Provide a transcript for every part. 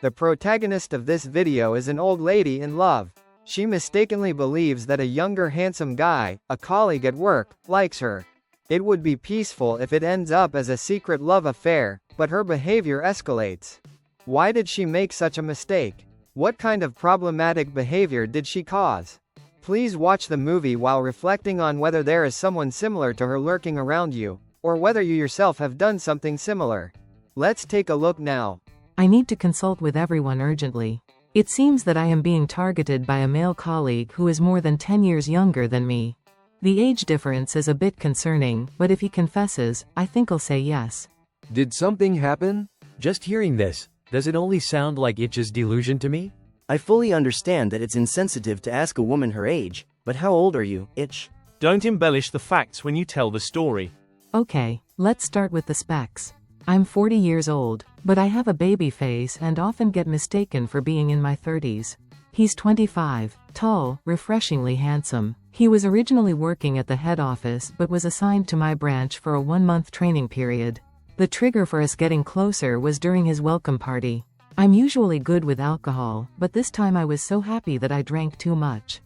The protagonist of this video is an old lady in love. She mistakenly believes that a younger handsome guy, a colleague at work, likes her. It would be peaceful if it ends up as a secret love affair, but her behavior escalates. Why did she make such a mistake? What kind of problematic behavior did she cause? Please watch the movie while reflecting on whether there is someone similar to her lurking around you, or whether you yourself have done something similar. Let's take a look now. I need to consult with everyone urgently. It seems that I am being targeted by a male colleague who is more than 10 years younger than me. The age difference is a bit concerning, but if he confesses, I think I'll say yes. Did something happen? Just hearing this, does it only sound like Itch's delusion to me? I fully understand that it's insensitive to ask a woman her age, but how old are you, Itch? Don't embellish the facts when you tell the story. Okay, let's start with the specs. I'm 40 years old, but I have a baby face and often get mistaken for being in my 30s. He's 25, tall, refreshingly handsome. He was originally working at the head office but was assigned to my branch for a 1-month training period. The trigger for us getting closer was during his welcome party. I'm usually good with alcohol, but this time I was so happy that I drank too much.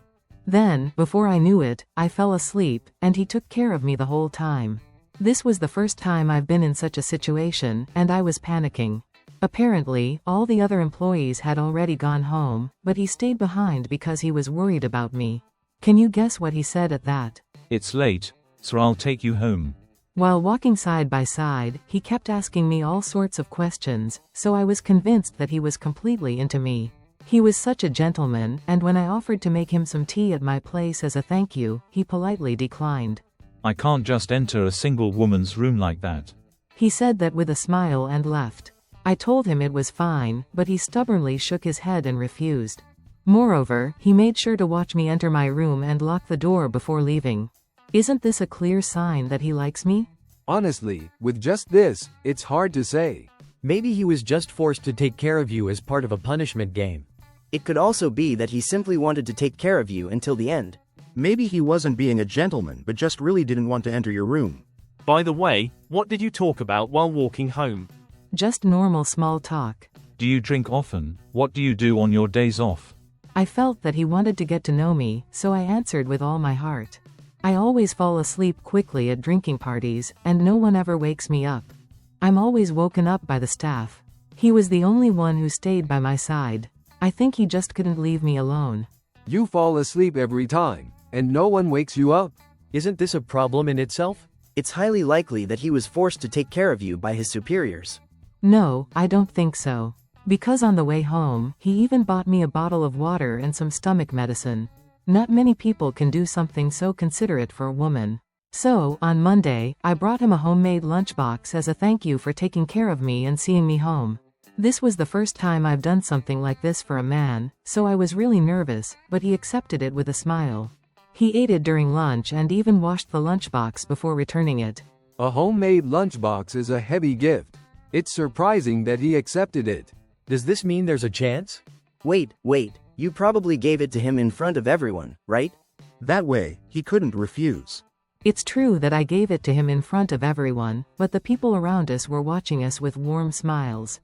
Then, before I knew it, I fell asleep, and he took care of me the whole time. This was the first time I've been in such a situation, and I was panicking. Apparently, all the other employees had already gone home, but he stayed behind because he was worried about me. Can you guess what he said at that? It's late, so I'll take you home. While walking side by side, he kept asking me all sorts of questions, so I was convinced that he was completely into me. He was such a gentleman, and when I offered to make him some tea at my place as a thank you, he politely declined. I can't just enter a single woman's room like that. He said that with a smile and left. I told him it was fine, but he stubbornly shook his head and refused. Moreover, he made sure to watch me enter my room and lock the door before leaving. Isn't this a clear sign that he likes me? Honestly, with just this, it's hard to say. Maybe he was just forced to take care of you as part of a punishment game. It could also be that he simply wanted to take care of you until the end. Maybe he wasn't being a gentleman but just really didn't want to enter your room. By the way, what did you talk about while walking home? Just normal small talk. Do you drink often? What do you do on your days off? I felt that he wanted to get to know me, so I answered with all my heart. I always fall asleep quickly at drinking parties, and no one ever wakes me up. I'm always woken up by the staff. He was the only one who stayed by my side. I think he just couldn't leave me alone. You fall asleep every time, and no one wakes you up. Isn't this a problem in itself? It's highly likely that he was forced to take care of you by his superiors. No, I don't think so. Because on the way home, he even bought me a bottle of water and some stomach medicine. Not many people can do something so considerate for a woman. So, on Monday, I brought him a homemade lunchbox as a thank you for taking care of me and seeing me home. This was the first time I've done something like this for a man, so I was really nervous, but he accepted it with a smile. He ate it during lunch and even washed the lunchbox before returning it. A homemade lunchbox is a heavy gift. It's surprising that he accepted it. Does this mean there's a chance? Wait, you probably gave it to him in front of everyone, right? That way, he couldn't refuse. It's true that I gave it to him in front of everyone, but the people around us were watching us with warm smiles.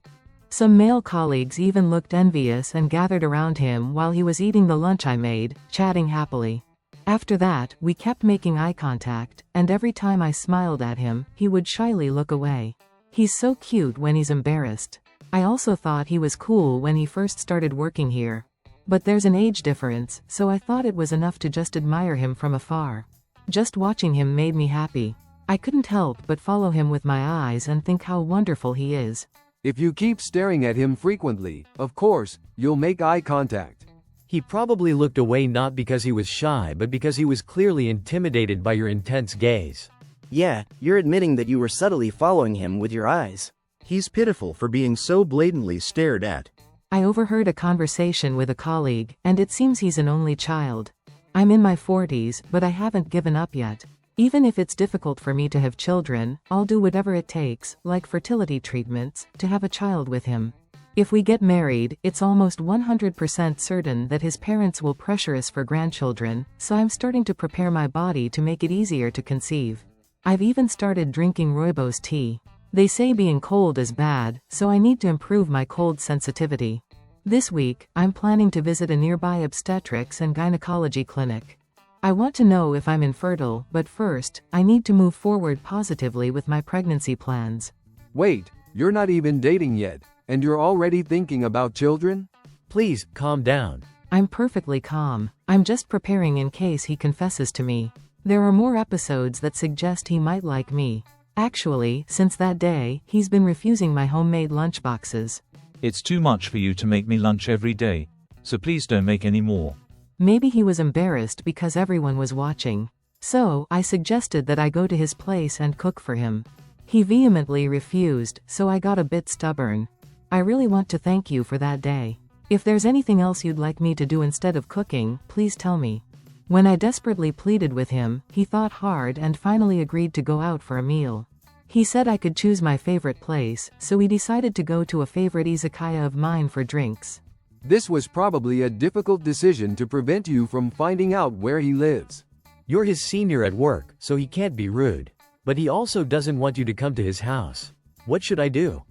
Some male colleagues even looked envious and gathered around him while he was eating the lunch I made, chatting happily. After that, we kept making eye contact, and every time I smiled at him, he would shyly look away. He's so cute when he's embarrassed. I also thought he was cool when he first started working here. But there's an age difference, so I thought it was enough to just admire him from afar. Just watching him made me happy. I couldn't help but follow him with my eyes and think how wonderful he is. If you keep staring at him frequently, of course, you'll make eye contact. He probably looked away not because he was shy but because he was clearly intimidated by your intense gaze. Yeah, you're admitting that you were subtly following him with your eyes. He's pitiful for being so blatantly stared at. I overheard a conversation with a colleague, and it seems he's an only child. I'm in my 40s, but I haven't given up yet. Even if it's difficult for me to have children, I'll do whatever it takes, like fertility treatments, to have a child with him. If we get married, it's almost 100% certain that his parents will pressure us for grandchildren, so I'm starting to prepare my body to make it easier to conceive. I've even started drinking rooibos tea. They say being cold is bad, so I need to improve my cold sensitivity. This week, I'm planning to visit a nearby obstetrics and gynecology clinic. I want to know if I'm infertile, but first, I need to move forward positively with my pregnancy plans. Wait, you're not even dating yet, and you're already thinking about children? Please, calm down. I'm perfectly calm. I'm just preparing in case he confesses to me. There are more episodes that suggest he might like me. Actually, since that day, he's been refusing my homemade lunchboxes. It's too much for you to make me lunch every day, so please don't make any more. Maybe he was embarrassed because everyone was watching. So, I suggested that I go to his place and cook for him. He vehemently refused, so I got a bit stubborn. I really want to thank you for that day. If there's anything else you'd like me to do instead of cooking, please tell me. When I desperately pleaded with him, he thought hard and finally agreed to go out for a meal. He said I could choose my favorite place, so we decided to go to a favorite izakaya of mine for drinks. This was probably a difficult decision to prevent you from finding out where he lives. You're his senior at work, so he can't be rude. But he also doesn't want you to come to his house. What should I do?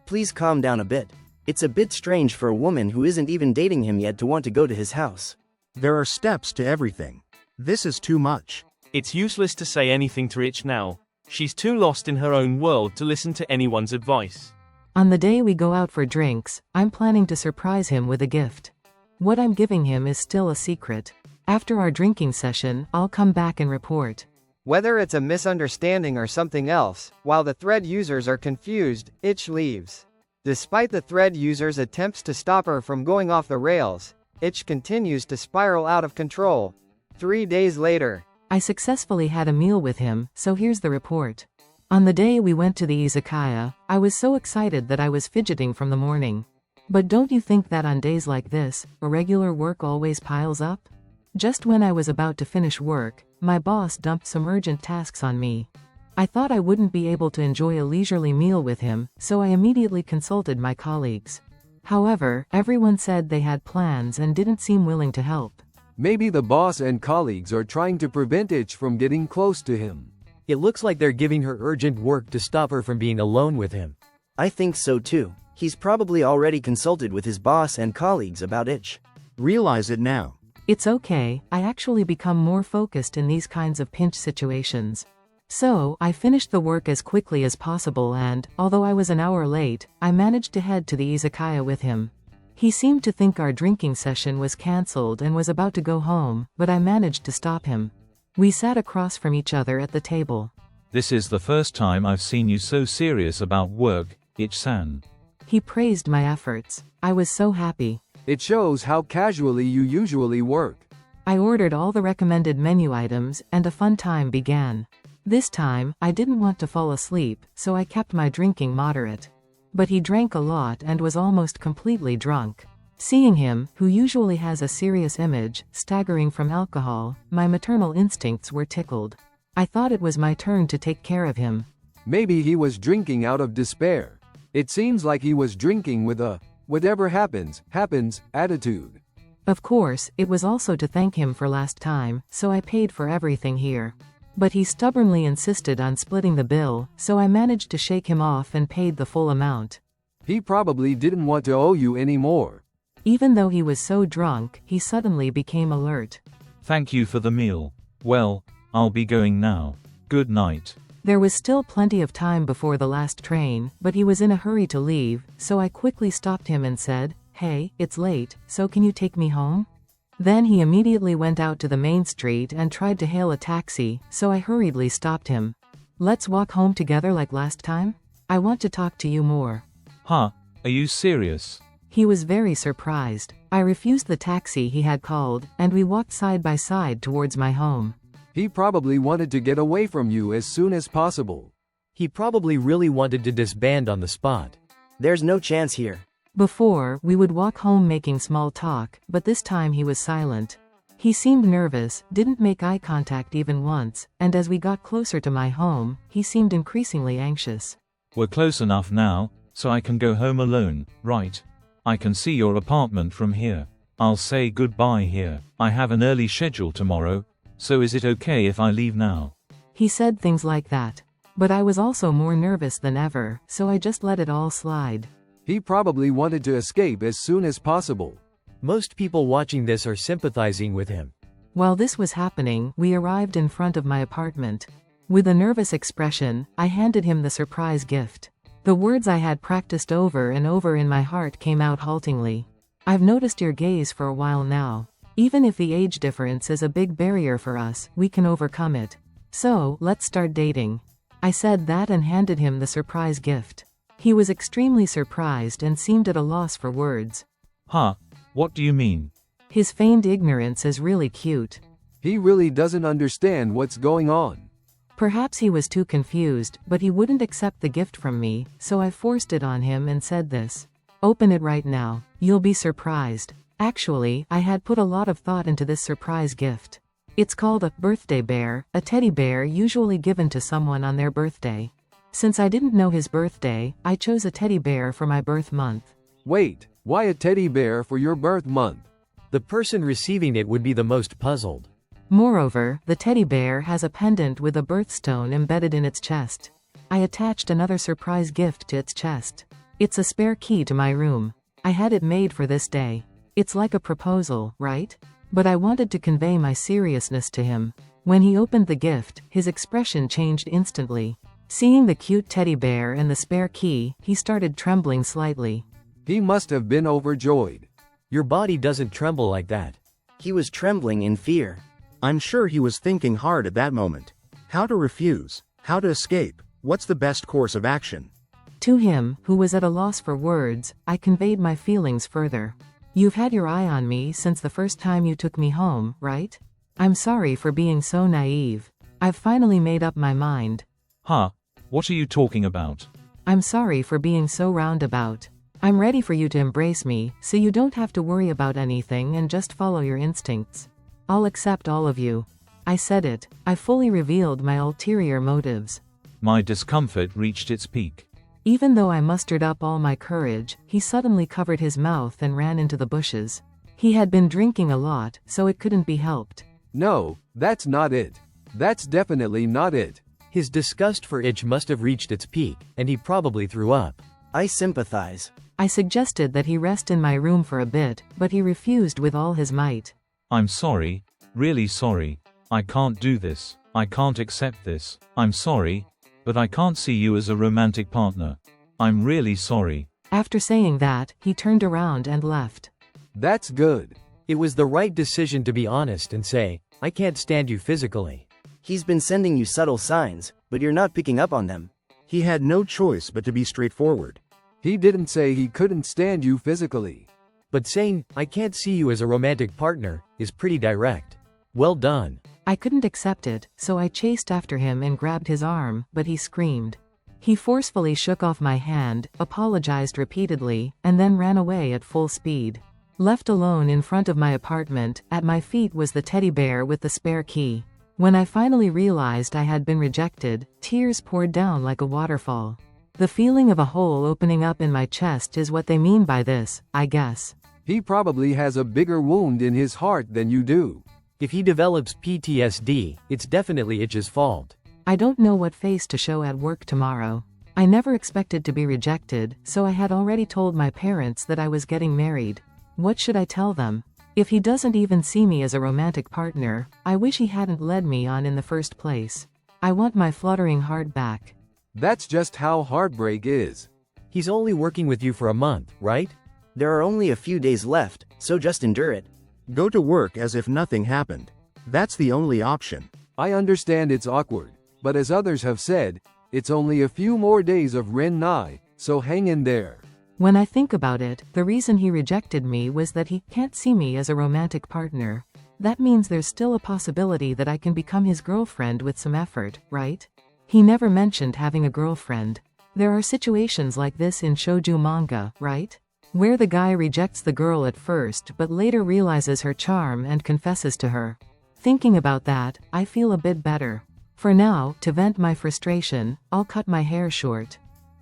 Please calm down a bit. It's a bit strange for a woman who isn't even dating him yet to want to go to his house. There are steps to everything. This is too much. It's useless to say anything to Ich now. She's too lost in her own world to listen to anyone's advice. On the day we go out for drinks, I'm planning to surprise him with a gift. What I'm giving him is still a secret. After our drinking session, I'll come back and report. Whether it's a misunderstanding or something else, while the thread users are confused, Ich leaves. Despite the thread users' attempts to stop her from going off the rails, Ich continues to spiral out of control. 3 days later, I successfully had a meal with him, so here's the report. On the day we went to the izakaya, I was so excited that I was fidgeting from the morning. But don't you think that on days like this, irregular work always piles up? Just when I was about to finish work, my boss dumped some urgent tasks on me. I thought I wouldn't be able to enjoy a leisurely meal with him, so I immediately consulted my colleagues. However, everyone said they had plans and didn't seem willing to help. Maybe the boss and colleagues are trying to prevent Ich from getting close to him. It looks like they're giving her urgent work to stop her from being alone with him. I think so too. He's probably already consulted with his boss and colleagues about Ich. Realize it now. It's okay, I actually become more focused in these kinds of pinch situations. So, I finished the work as quickly as possible and, although I was an hour late, I managed to head to the izakaya with him. He seemed to think our drinking session was cancelled and was about to go home, but I managed to stop him. We sat across from each other at the table. This is the first time I've seen you so serious about work, Ich-san. He praised my efforts. I was so happy. It shows how casually you usually work. I ordered all the recommended menu items, and a fun time began. This time, I didn't want to fall asleep, so I kept my drinking moderate. But he drank a lot and was almost completely drunk. Seeing him, who usually has a serious image, staggering from alcohol, my maternal instincts were tickled. I thought it was my turn to take care of him. Maybe he was drinking out of despair. It seems like he was drinking with a whatever happens, happens attitude. Of course, it was also to thank him for last time, so I paid for everything here. But he stubbornly insisted on splitting the bill, so I managed to shake him off and paid the full amount. He probably didn't want to owe you any more. Even though he was so drunk, he suddenly became alert. Thank you for the meal. Well, I'll be going now. Good night. There was still plenty of time before the last train, but he was in a hurry to leave, so I quickly stopped him and said, "Hey, it's late, so can you take me home?" Then he immediately went out to the main street and tried to hail a taxi, so I hurriedly stopped him. "Let's walk home together like last time? I want to talk to you more." Huh? Are you serious? He was very surprised. I refused the taxi he had called, and we walked side by side towards my home. He probably wanted to get away from you as soon as possible. He probably really wanted to disband on the spot. There's no chance here. Before, we would walk home making small talk, but this time he was silent. He seemed nervous, didn't make eye contact even once, and as we got closer to my home, he seemed increasingly anxious. We're close enough now, so I can go home alone, right? I can see your apartment from here. I'll say goodbye here. I have an early schedule tomorrow, so is it okay if I leave now? He said things like that. But I was also more nervous than ever, so I just let it all slide. He probably wanted to escape as soon as possible. Most people watching this are sympathizing with him. While this was happening, we arrived in front of my apartment. With a nervous expression, I handed him the surprise gift. The words I had practiced over and over in my heart came out haltingly. I've noticed your gaze for a while now. Even if the age difference is a big barrier for us, we can overcome it. So, let's start dating. I said that and handed him the surprise gift. He was extremely surprised and seemed at a loss for words. Huh? What do you mean? His feigned ignorance is really cute. He really doesn't understand what's going on. Perhaps he was too confused, but he wouldn't accept the gift from me, so I forced it on him and said this. Open it right now. You'll be surprised. Actually, I had put a lot of thought into this surprise gift. It's called a birthday bear, a teddy bear usually given to someone on their birthday. Since I didn't know his birthday, I chose a teddy bear for my birth month. Wait, why a teddy bear for your birth month? The person receiving it would be the most puzzled. Moreover, the teddy bear has a pendant with a birthstone embedded in its chest. I attached another surprise gift to its chest. It's a spare key to my room. I had it made for this day. It's like a proposal, right? But I wanted to convey my seriousness to him. When he opened the gift, his expression changed instantly. Seeing the cute teddy bear and the spare key, he started trembling slightly. He must have been overjoyed. Your body doesn't tremble like that. He was trembling in fear. I'm sure he was thinking hard at that moment. How to refuse? How to escape? What's the best course of action? To him, who was at a loss for words, I conveyed my feelings further. You've had your eye on me since the first time you took me home, right? I'm sorry for being so naive. I've finally made up my mind. Huh? What are you talking about? I'm sorry for being so roundabout. I'm ready for you to embrace me, so you don't have to worry about anything and just follow your instincts. I'll accept all of you. I said it. I fully revealed my ulterior motives. My discomfort reached its peak. Even though I mustered up all my courage, he suddenly covered his mouth and ran into the bushes. He had been drinking a lot, so it couldn't be helped. No, that's not it. That's definitely not it. His disgust for Itch must have reached its peak, and he probably threw up. I sympathize. I suggested that he rest in my room for a bit, but he refused with all his might. I'm sorry. Really sorry. I can't do this. I can't accept this. I'm sorry. But I can't see you as a romantic partner. I'm really sorry. After saying that, he turned around and left. That's good. It was the right decision to be honest and say, I can't stand you physically. He's been sending you subtle signs, but you're not picking up on them. He had no choice but to be straightforward. He didn't say he couldn't stand you physically. But saying, I can't see you as a romantic partner, is pretty direct. Well done. I couldn't accept it, so I chased after him and grabbed his arm, but he screamed. He forcefully shook off my hand, apologized repeatedly, and then ran away at full speed. Left alone in front of my apartment, at my feet was the teddy bear with the spare key. When I finally realized I had been rejected, tears poured down like a waterfall. The feeling of a hole opening up in my chest is what they mean by this, I guess. He probably has a bigger wound in his heart than you do. If he develops PTSD, it's definitely Itch's fault. I don't know what face to show at work tomorrow. I never expected to be rejected, so I had already told my parents that I was getting married. What should I tell them? If he doesn't even see me as a romantic partner, I wish he hadn't led me on in the first place. I want my fluttering heart back. That's just how heartbreak is. He's only working with you for a month, right? There are only a few days left, so just endure it. Go to work as if nothing happened. That's the only option. I understand it's awkward, but as others have said, it's only a few more days of Ren-Nai, so hang in there. When I think about it, the reason he rejected me was that he can't see me as a romantic partner. That means there's still a possibility that I can become his girlfriend with some effort, right? He never mentioned having a girlfriend. There are situations like this in shoujo manga, right? Where the guy rejects the girl at first but later realizes her charm and confesses to her. Thinking about that, I feel a bit better. For now, to vent my frustration, I'll cut my hair short.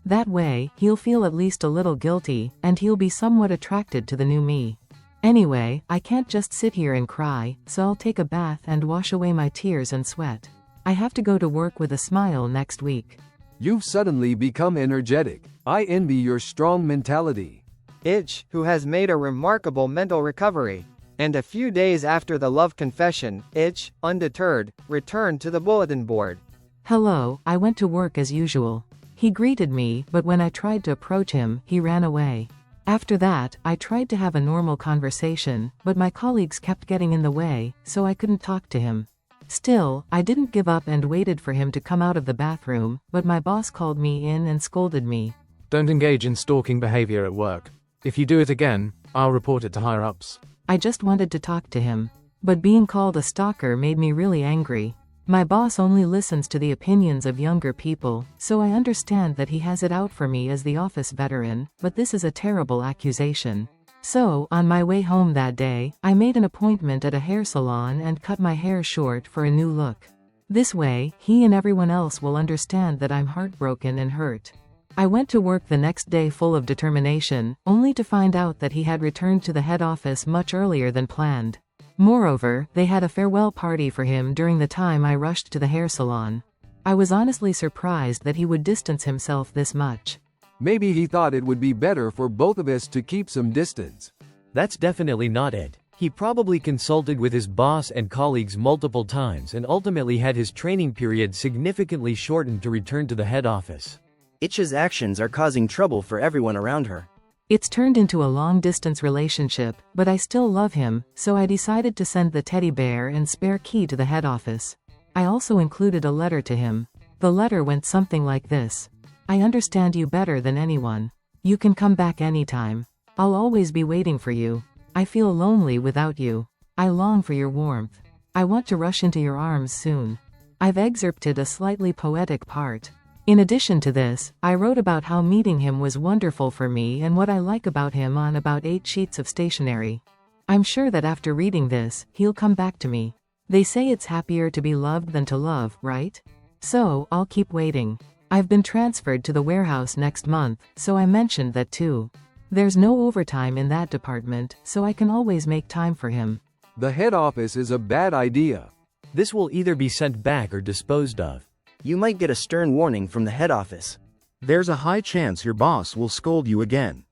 That way, he'll feel at least a little guilty, and he'll be somewhat attracted to the new me. Anyway, I can't just sit here and cry, so I'll take a bath and wash away my tears and sweat. I have to go to work with a smile next week. You've suddenly become energetic. I envy your strong mentality. Itch, who has made a remarkable mental recovery. And a few days after the love confession, Itch, undeterred, returned to the bulletin board. Hello, I went to work as usual. He greeted me, but when I tried to approach him, he ran away. After that, I tried to have a normal conversation, but my colleagues kept getting in the way, so I couldn't talk to him. Still, I didn't give up and waited for him to come out of the bathroom, but my boss called me in and scolded me. Don't engage in stalking behavior at work. If you do it again, I'll report it to higher-ups. I just wanted to talk to him. But being called a stalker made me really angry. My boss only listens to the opinions of younger people, so I understand that he has it out for me as the office veteran, but this is a terrible accusation. So, on my way home that day, I made an appointment at a hair salon and cut my hair short for a new look. This way, he and everyone else will understand that I'm heartbroken and hurt. I went to work the next day full of determination, only to find out that he had returned to the head office much earlier than planned. Moreover, they had a farewell party for him during the time I rushed to the hair salon. I was honestly surprised that he would distance himself this much. Maybe he thought it would be better for both of us to keep some distance. That's definitely not it. He probably consulted with his boss and colleagues multiple times and ultimately had his training period significantly shortened to return to the head office. Itch's actions are causing trouble for everyone around her. It's turned into a long-distance relationship, but I still love him, so I decided to send the teddy bear and spare key to the head office. I also included a letter to him. The letter went something like this. I understand you better than anyone. You can come back anytime. I'll always be waiting for you. I feel lonely without you. I long for your warmth. I want to rush into your arms soon. I've excerpted a slightly poetic part. In addition to this, I wrote about how meeting him was wonderful for me and what I like about him on about 8 sheets of stationery. I'm sure that after reading this, he'll come back to me. They say it's happier to be loved than to love, right? So, I'll keep waiting. I've been transferred to the warehouse next month, so I mentioned that too. There's no overtime in that department, so I can always make time for him. The head office is a bad idea. This will either be sent back or disposed of. You might get a stern warning from the head office. There's a high chance your boss will scold you again.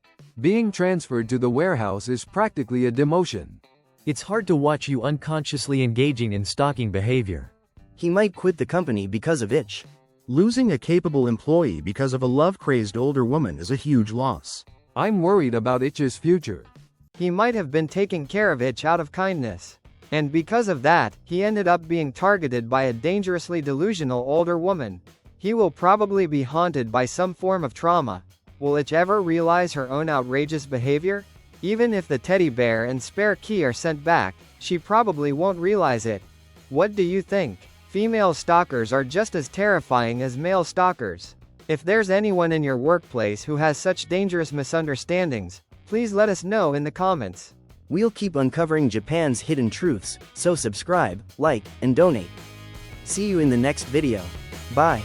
Being transferred to the warehouse is practically a demotion. It's hard to watch you unconsciously engaging in stalking behavior. He might quit the company because of Itch. Losing a capable employee because of a love-crazed older woman is a huge loss. I'm worried about Itch's future. He might have been taking care of Itch out of kindness. And because of that, he ended up being targeted by a dangerously delusional older woman. He will probably be haunted by some form of trauma. Will Itch ever realize her own outrageous behavior? Even if the teddy bear and spare key are sent back, she probably won't realize it. What do you think? Female stalkers are just as terrifying as male stalkers. If there's anyone in your workplace who has such dangerous misunderstandings, please let us know in the comments. We'll keep uncovering Japan's hidden truths, so subscribe, like, and donate. See you in the next video. Bye.